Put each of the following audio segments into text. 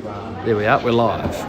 There we are, we're live.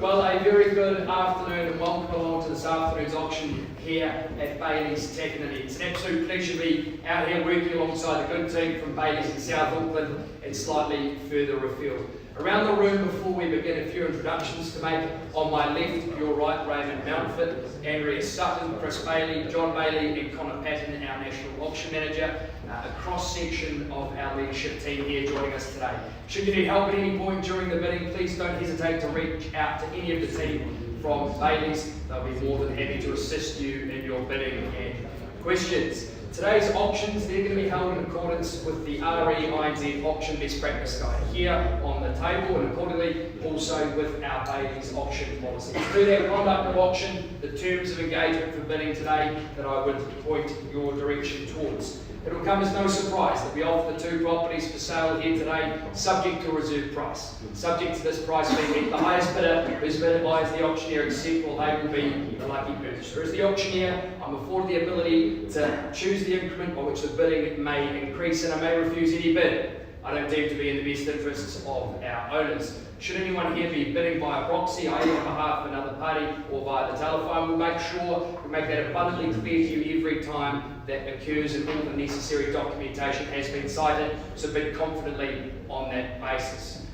Well, a very good afternoon and welcome along to this afternoon's auction here at Bayleys Technology. It's an absolute pleasure to be out here working alongside a good team from Bayleys in South Auckland and slightly further afield. Around the room before we begin, a few introductions to make. On my left, your right, Raymond Mountford, Andrea Sutton, Chris Bailey, John Bailey and Connor Patton, our National Auction Manager. A cross-section of our leadership team here joining us today. Should you need help at any point during the bidding, please don't hesitate to reach out to any of the team from Bayleys. They'll be more than happy to assist you in your bidding and questions. Today's auctions, they're going to be held in accordance with the REINZ Auction Best Practice Guide here on the table, and accordingly also with our Bayleys auction policy. Through that conduct of auction, the terms of engagement for bidding today that I would point your direction towards. It will come as no surprise that we offer the two properties for sale here today, subject to a reserve price. Subject to this price being the highest bidder, whose bid buys the auctioneer accept, or they will be the lucky purchaser. As the auctioneer, I'm afforded the ability to choose the increment by which the bidding may increase, and I may refuse any bid I don't deem to be in the best interests of our owners. Should anyone here be bidding by proxy, i.e. on behalf of another party or via the telephone, we'll make sure we make that abundantly clear to you every time that occurs, and all the necessary documentation has been cited, so bid confidently on that basis.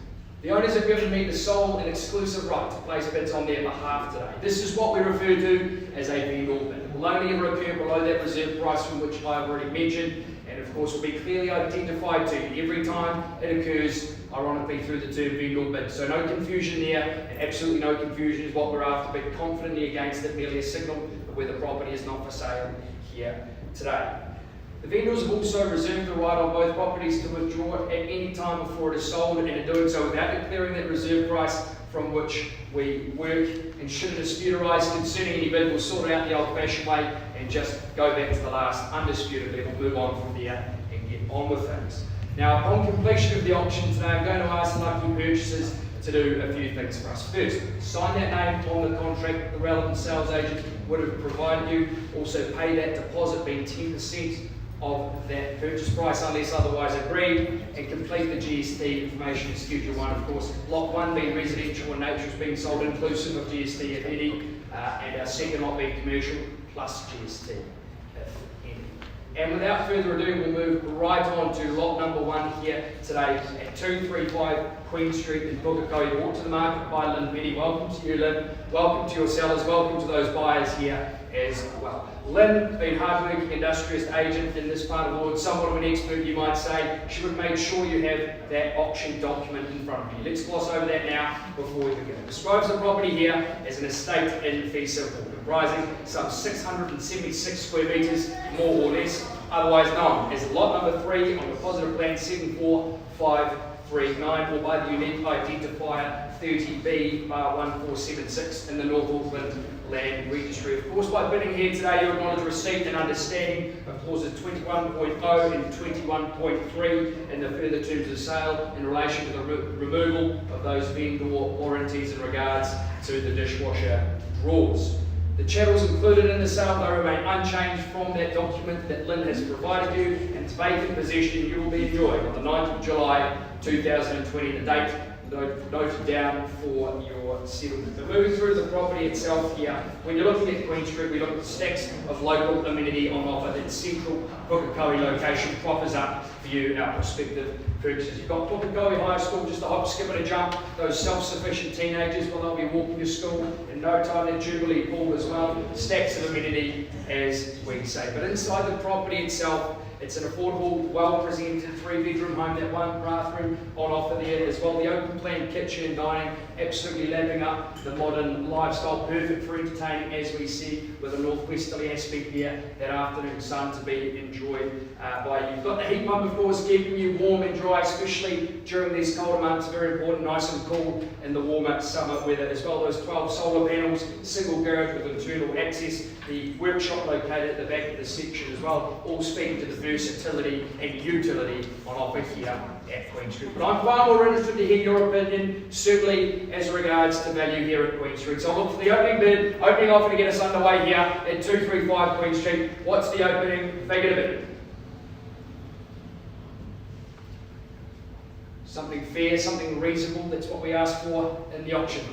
The owners have given me the sole and exclusive right to place bids on their behalf today. This is what we refer to as a vendor bid. It will only ever occur below that reserve price from which I've already mentioned, and of course will be clearly identified to you every time it occurs, ironically through the term vendor bid. So no confusion there, and absolutely no confusion is what we're after. Bid confidently against it, merely a signal of where the property is not for sale here today. The vendors have also reserved the right on both properties to withdraw at any time before it is sold, and in doing so without declaring that reserve price from which we work. And should a dispute arise concerning any bid, we'll sort it out the old-fashioned way and just go back to the last undisputed level, move on from there and get on with things. Now, upon completion of the auction today, I'm going to ask the lucky purchasers to do a few things for us. First, sign that name on the contract the relevant sales agent would have provided you. Also pay that deposit, being 10% of that purchase price unless otherwise agreed, and complete the GST information in Schedule 1. Of course, Lot 1 being residential in nature is being sold inclusive of GST if any, and our second lot being commercial plus GST if any. And without further ado, we'll move right on to lot number 1 here today at 235 Queen Street in Pukekohe, brought to the market by Lynn Penny. Welcome to you, Lynn. Welcome to your sellers. Welcome to those buyers here as well. Lynn, being hard-working, industrious agent in this part of the world, somewhat of an expert you might say, she would have made sure you have that auction document in front of you. Let's gloss over that now before we begin. It describes the property here as an estate in fee simple, comprising some 676 square metres, more or less, otherwise known as lot number 3 on the positive plan 74539, or by the unique identifier 30B/1476 in the North Auckland Land Registry. Of course, by bidding here today, you acknowledge receipt and understanding of clauses 21.0 and 21.3 in the further terms of sale in relation to the removal of those vendor warranties in regards to the dishwasher drawers. The chattels included in the sale, they remain unchanged from that document that Lynn has provided you, and its vacant possession you will be enjoying on the 9th of July 2020, the date noted down for your settlement. So moving through the property itself here, when you're looking at Queen Street, we look at stacks of local amenity on offer that central Pukekohe location proffers up for you, our prospective purchasers. You've got Pukekohe High School, just a hop, skip and a jump, those self-sufficient teenagers, well, they'll be walking to school in no time. That Jubilee Pool as well, stacks of amenity as we say. But inside the property itself, it's an affordable, well-presented 3-bedroom home, that 1 bathroom on offer there as well. The open plan kitchen and dining, absolutely lapping up the modern lifestyle, perfect for entertaining, as we see, with a northwesterly aspect here, that afternoon sun to be enjoyed by you. You've got the heat pump, of course, keeping you warm and dry, especially during these colder months. Very important, nice and cool in the warmer summer weather as well. Those 12 solar panels, single garage with internal access, the workshop located at the back of the section as well, all speaking to the versatility and utility on offer here at Queen Street. But I'm far more interested to hear your opinion, certainly as regards to value here at Queen Street. So I'll look for the opening offer to get us underway here at 235 Queen Street. What's the opening figure to bid? Something fair, something reasonable, that's what we ask for in the auction.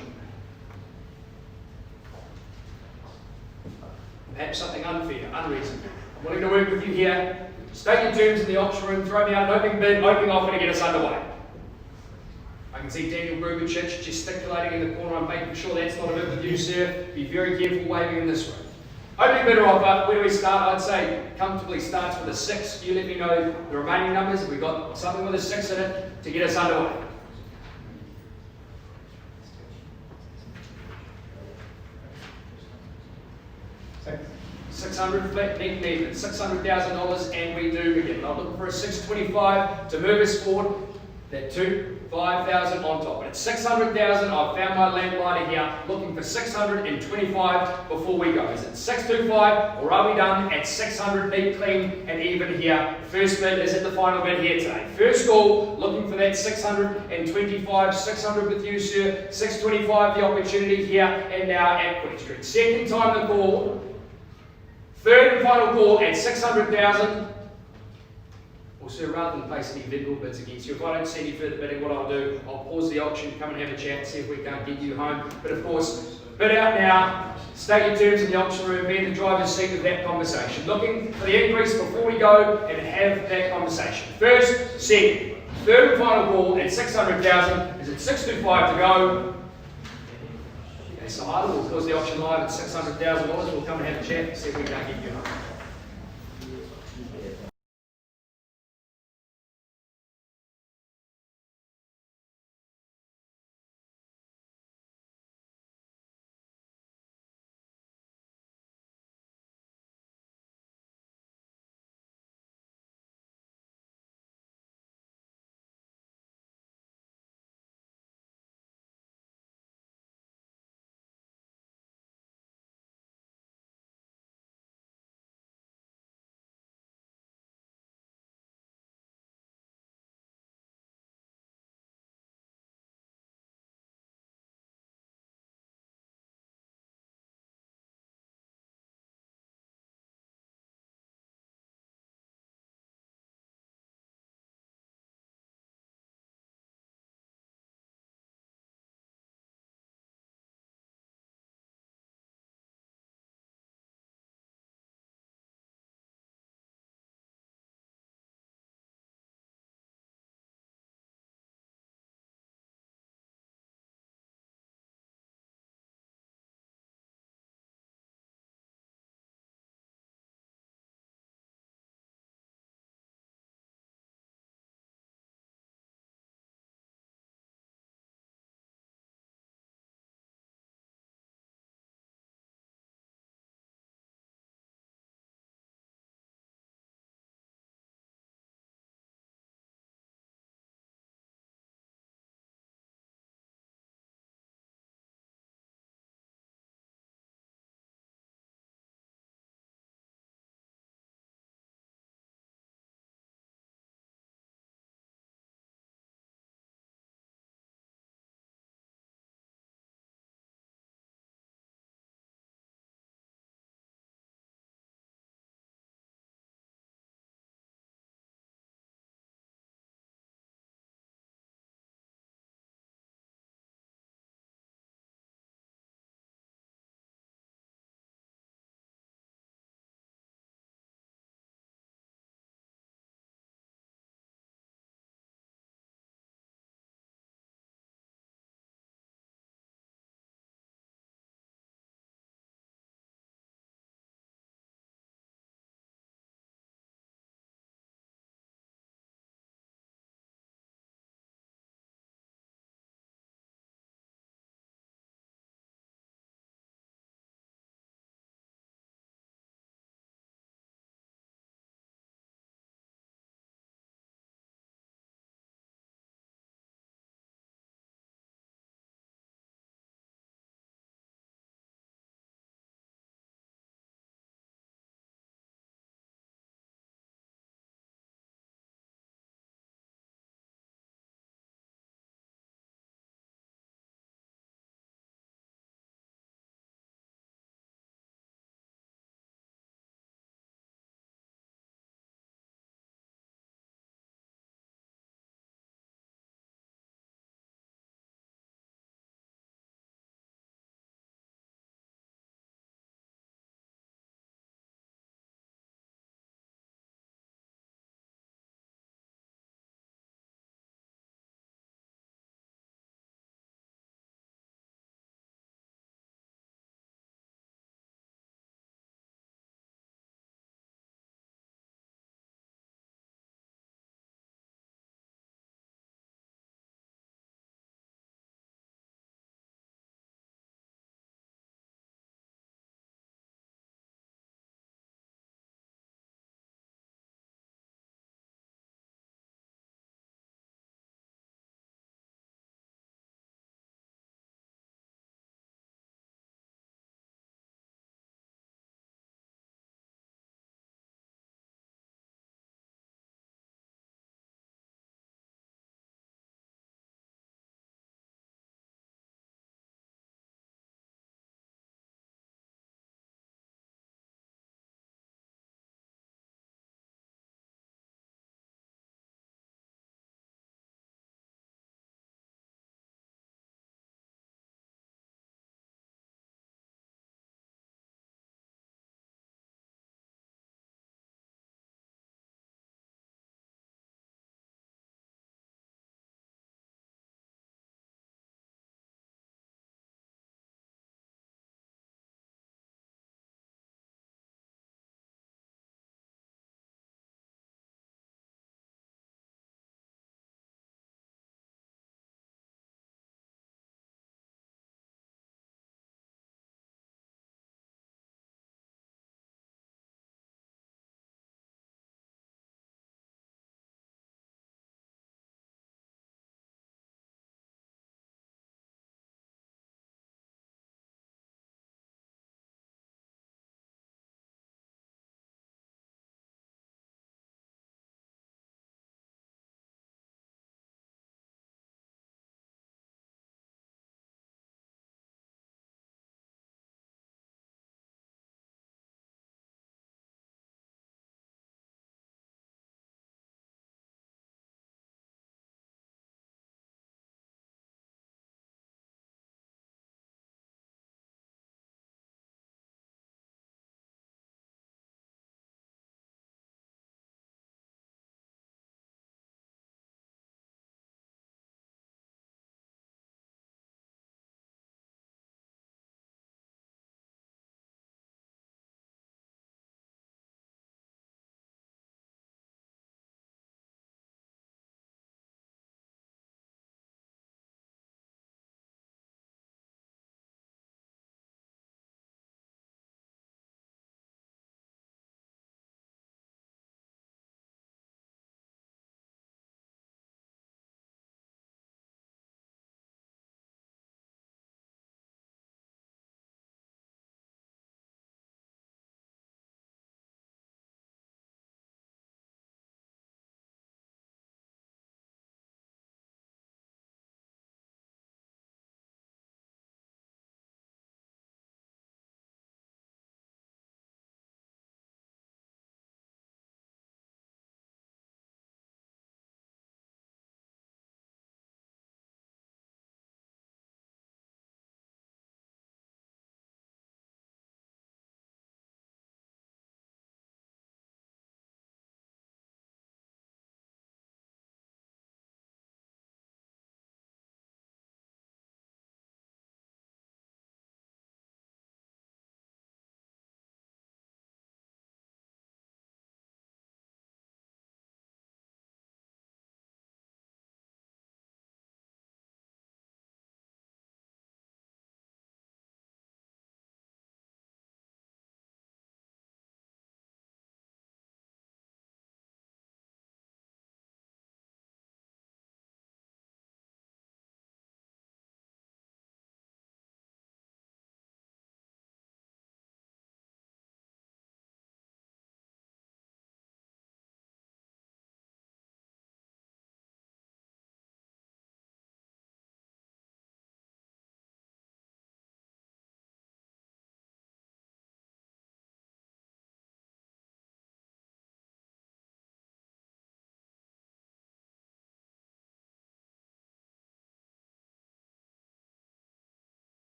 perhaps something unfair, unreasonable. I'm willing to work with you here. State your terms in the auction room, throw me out an opening bid, opening offer to get us underway. I can see Daniel Grubicic gesticulating in the corner. I'm making sure that's not a bid with you, sir. Be very careful waving in this room. Opening bid or offer, where do we start? I'd say comfortably starts with a 6. You let me know the remaining numbers. We've got something with a 6 in it to get us underway. $600 flat net measurement, $600,000, and we do begin. I'm looking for a 625 to move us forward. That 5,000 on top. And at 600,000, I've found my lamplighter here, looking for 625 before we go. Is it 625 or are we done at 600 neat, clean, and even here? First bid is at the final bid here today. First call, looking for that 625, 600 with you, sir. 625, the opportunity here and now at Queen Street. Second time the call. Third and final call at 600,000. Well, sir, rather than place any individual bids against you, if I don't see any further bidding, what I'll do, I'll pause the auction, come and have a chat, see if we can't get you home. But of course, bid out now, state your terms in the auction room, be in the driver's seat of that conversation. Looking for the increase before we go and have that conversation. First, second, third and final call at 600,000. Is it 625 to go? So idle, we'll close the auction live at $600,000. We'll come and have a chat, see if we can't get you home.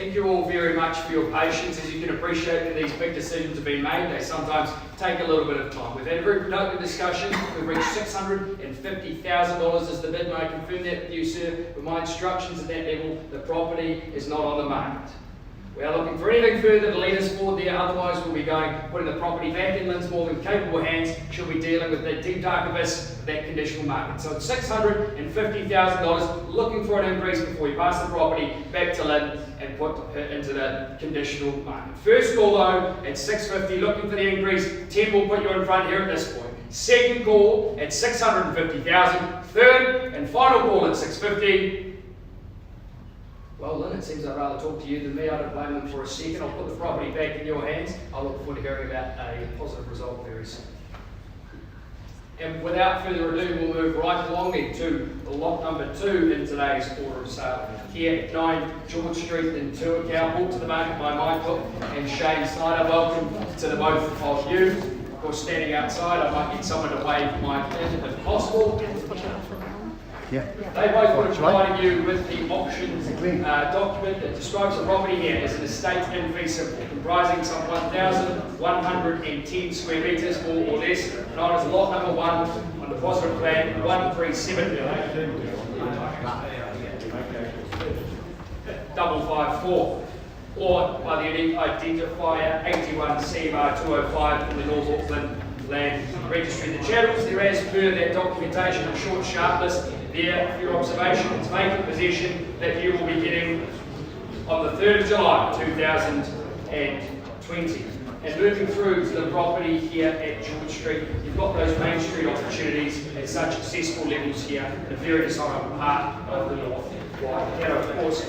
Thank you all very much for your patience. As you can appreciate, when these big decisions have been made, they sometimes take a little bit of time. We've had a very productive discussion. We've reached $650,000 as the bid, and I confirm that with you, sir. With my instructions at that level, the property is not on the market. We are looking for anything further to lead us forward there, otherwise we'll be putting the property back in Lynn's more than capable hands should we dealing with the deep dark abyss of that conditional market. So it's $650,000, looking for an increase before we pass the property back to Lynn and put it into the conditional market. First call though at $650,000, looking for the increase. 10 will put you in front here at this point. Second call at $650,000. Third and final call at $650,000. Well, Lynn, it seems I'd rather talk to you than me. I don't blame them for a second. I'll put the property back in your hands. I look forward to hearing about a positive result very soon. And without further ado, we'll move right along then to lot number 2 in today's order of sale. Here at 9 George Street in Tuakau, brought to the market by Mike Cook and Shane Snyder. Welcome to the both of you. Of course, standing outside, I might get someone to wave Mike in if possible. Yeah. They both would have provided you with the auction document that describes the property here as an estate in fee simple, comprising some 1,110 square metres, more or less, known as lot number 1 on the positive plan 137,554, or by the unique identifier 81C/205 from the North Auckland Land Registry. The channels there, as per that documentation, a short sharp list there for your observation. It's vacant possession that you will be getting on the 3rd of July 2020. And moving through to the property here at George Street, you've got those Main Street opportunities at such accessible levels here in a very desirable part of the North. And of course,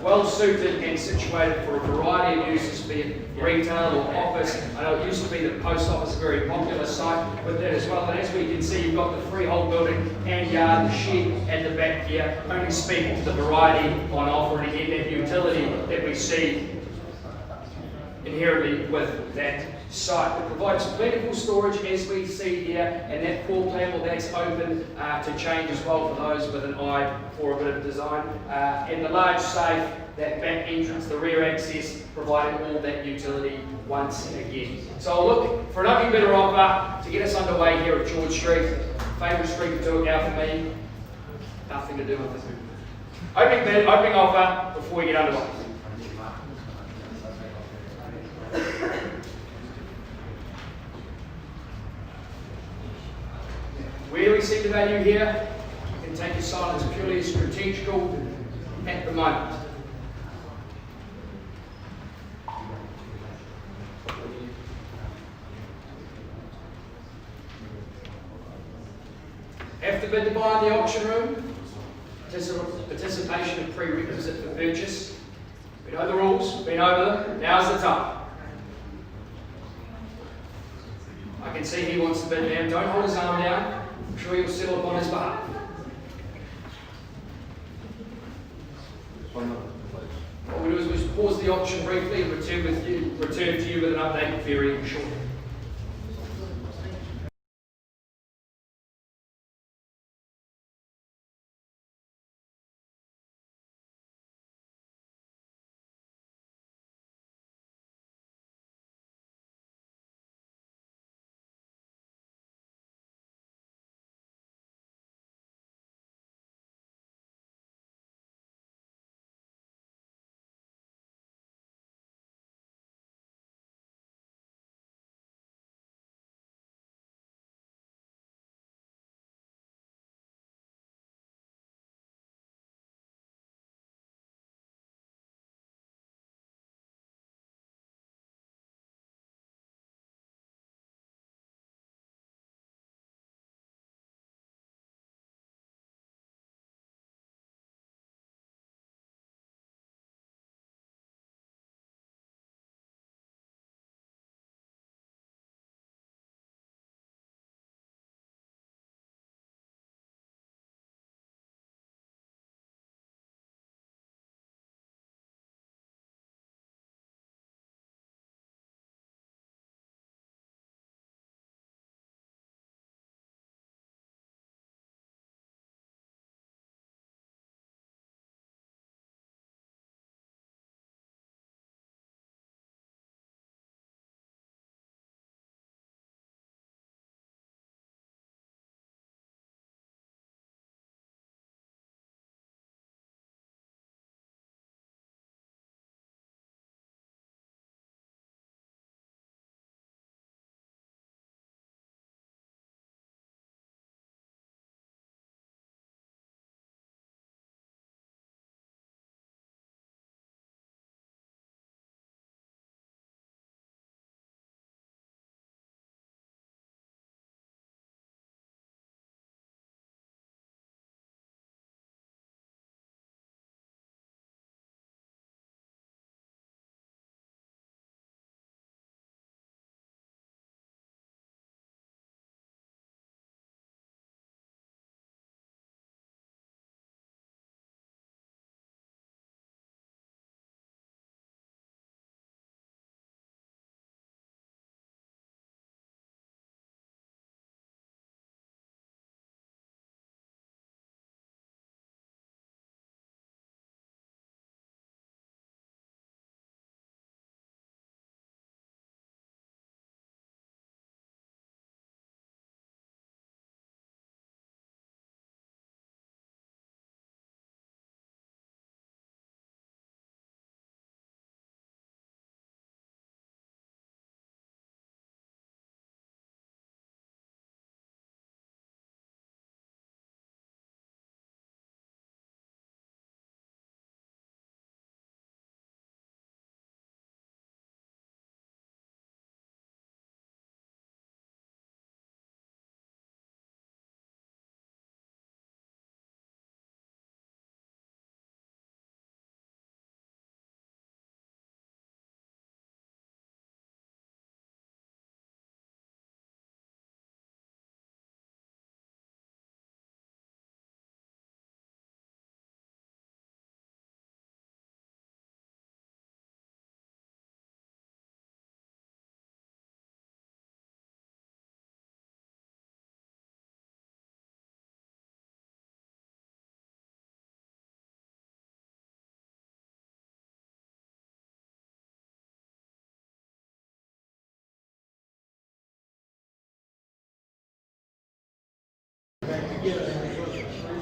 well suited and situated for a variety of uses, be it retail or office. I know it used to be the post office, a very popular site with that as well. And as we can see, you've got the freehold building and yard, the shed at the back here, only speaking to the variety on offer and again that utility that we see inherently with that site. It provides plentiful storage as we see here, and that floor plan, well, that's open to change as well for those with an eye for a bit of design. And the large safe, that back entrance, the rear access, providing all that utility once again. So I'll look for another better offer to get us underway here at George Street. Favourite street to do it now for me, nothing to do with it. Opening bid, opening offer before we get underway. Where we see the value here, you can take your silence purely as strategical at the moment. Have to bid to buy in the auction room. Participation and prerequisite for purchase. We know the rules, we know them, now's the time. I can see he wants to bid now. Don't hold his arm down. I'm sure you'll settle upon his behalf. What we'll do is we'll pause the auction briefly and return to you with an update very shortly.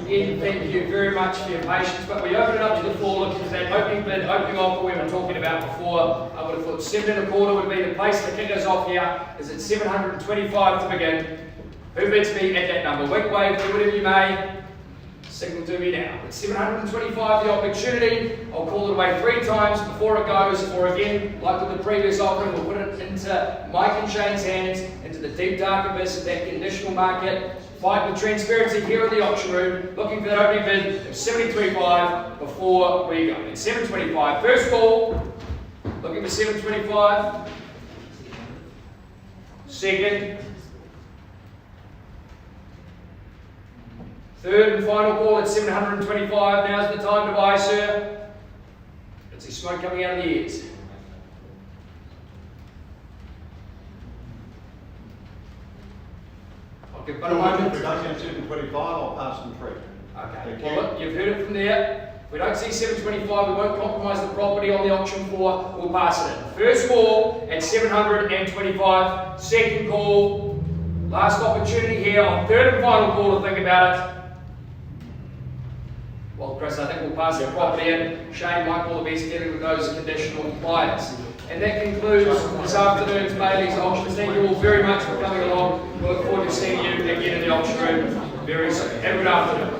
Ian, thank you very much for your patience, but we open it up to the floor looking for that opening bid, opening offer we were talking about before. I would have thought 7.25 would be the place to kick us off here. Is it 725 to begin? Who bids me at that number? Wink, wave, do whatever you may. Signal to me now. It's 725 the opportunity. I'll call it away 3 times before it goes, or again, like with the previous offering, we'll put it into Mike and Shane's hands, into the deep dark abyss of that conditional market. Fight with transparency here in the auction room, looking for that opening bid of 725 before we go. It's 725. First call, looking for 725. Second. Third and final call at 725. Now's the time to buy, sir. I can see smoke coming out of the ears. I'll give but a moment. If we don't get 725, I'll pass them free. Okay. Well, look, you've heard it from there. If we don't see 725, we won't compromise the property on the auction floor. We'll pass it in. First call at 725. Second call. Last opportunity here on third and final call to think about it. Well, Chris, I think we'll pass the property in. Shane, Mike, all the best dealing with those conditional buyers. And that concludes this afternoon's Bayleys auction. Thank you all very much for coming along. We look forward to seeing you again in the auction room very soon. Have a good afternoon.